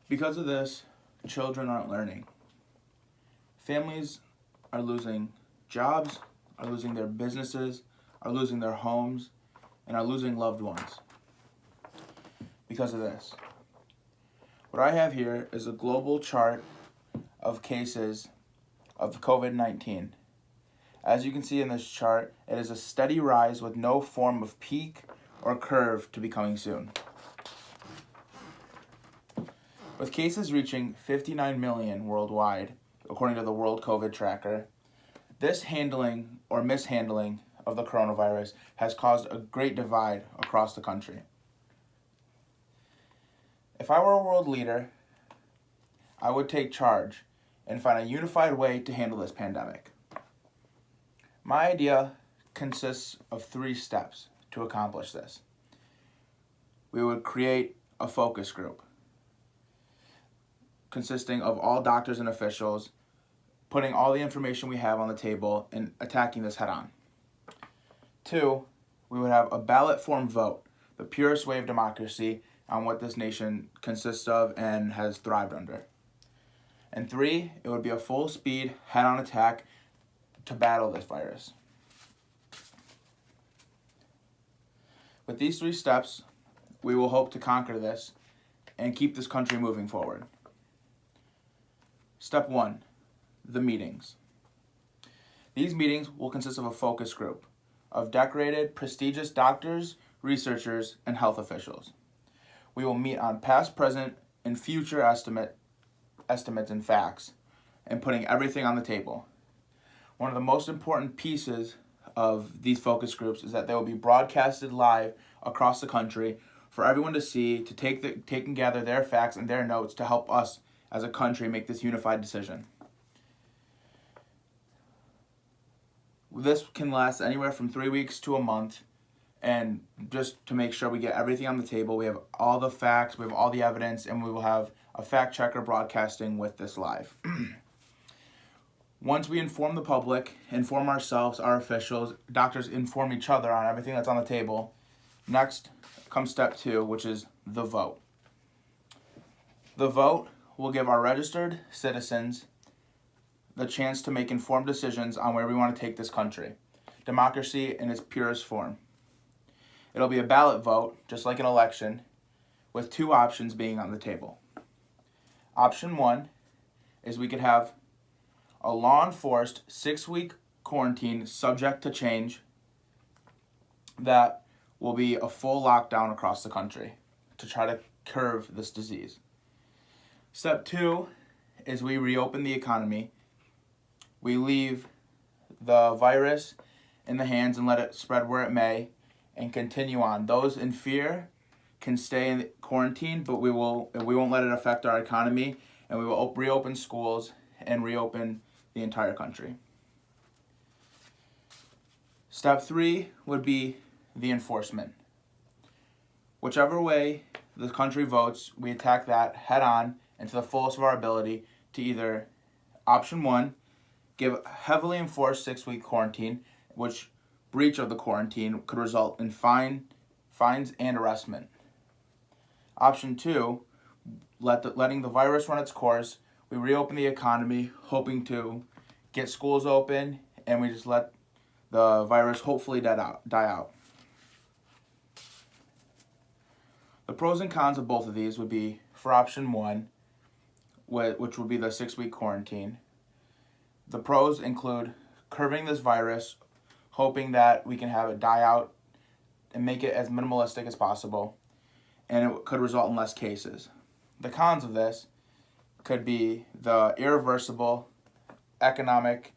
Because of this, children aren't learning. Families are losing jobs, are losing their businesses, are losing their homes, and are losing loved ones because of this. What I have here is a global chart of cases of COVID-19. As you can see in this chart, it is a steady rise with no form of peak or curve to be coming soon. With cases reaching 59 million worldwide, according to the World COVID Tracker, this handling or mishandling of the coronavirus has caused a great divide across the country. If I were a world leader, I would take charge and find a unified way to handle this pandemic. My idea consists of 3 steps to accomplish this. We would create a focus group consisting of all doctors and officials, putting all the information we have on the table and attacking this head on. 2, we would have a ballot form vote, the purest way of democracy on what this nation consists of and has thrived under. And 3, it would be a full speed head-on attack to battle this virus. With these 3 steps, we will hope to conquer this and keep this country moving forward. Step 1, the meetings. These meetings will consist of a focus group of decorated, prestigious doctors, researchers, and health officials. We will meet on past, present, and future estimates and facts, and putting everything on the table. One of the most important pieces of these focus groups is that they will be broadcasted live across the country for everyone to see, to take and gather their facts and their notes to help us as a country make this unified decision. This can last anywhere from 3 weeks to a month, and just to make sure we get everything on the table, we have all the facts, we have all the evidence, and we will have a fact checker broadcasting with this live. Once we inform the public, inform ourselves, our officials, doctors inform each other on everything that's on the table, next comes step 2, which is the vote. The vote will give our registered citizens the chance to make informed decisions on where we want to take this country. Democracy in its purest form. It'll be a ballot vote, just like an election, with 2 options being on the table. Option 1 is we could have a law-enforced 6-week quarantine subject to change that will be a full lockdown across the country to try to curb this disease. Step 2 is we reopen the economy. We leave the virus in the hands and let it spread where it may and continue on. Those in fear can stay in quarantine, but we won't let it affect our economy, and we will reopen schools and reopen the entire country. Step 3 would be the enforcement. Whichever way the country votes, we attack that head on and to the fullest of our ability to either option 1, give heavily enforced 6-week quarantine, which breach of the quarantine could result in fines and arrestment. Option 2, letting the virus run its course, we reopen the economy, hoping to get schools open, and we just let the virus hopefully die out. The pros and cons of both of these would be for option 1, which would be the 6-week quarantine. The pros include curbing this virus, hoping that we can have it die out and make it as minimalistic as possible, and it could result in less cases. The cons of this could be the irreversible economic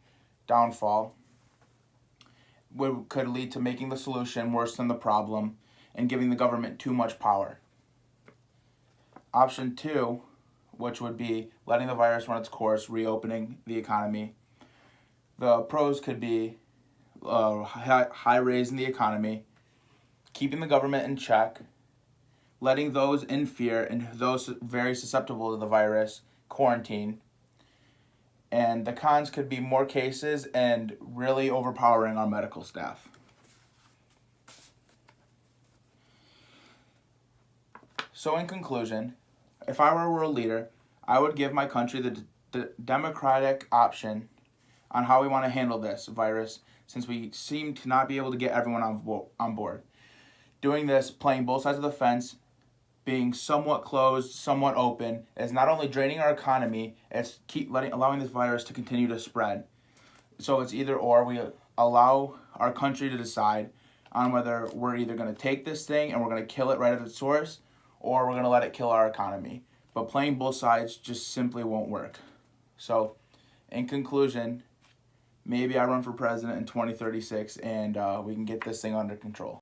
downfall, which could lead to making the solution worse than the problem and giving the government too much power. Option 2, which would be letting the virus run its course, reopening the economy. The pros could be high raise in the economy, keeping the government in check, letting those in fear and those very susceptible to the virus quarantine. And the cons could be more cases and really overpowering our medical staff. So in conclusion, if I were a world leader, I would give my country the democratic option on how we want to handle this virus, since we seem to not be able to get everyone on board. Doing this, playing both sides of the fence, being somewhat closed, somewhat open, is not only draining our economy, it's allowing this virus to continue to spread. So it's either or. We allow our country to decide on whether we're either going to take this thing and we're going to kill it right at its source, or we're going to let it kill our economy. But playing both sides just simply won't work. So, in conclusion, maybe I run for president in 2036 and we can get this thing under control.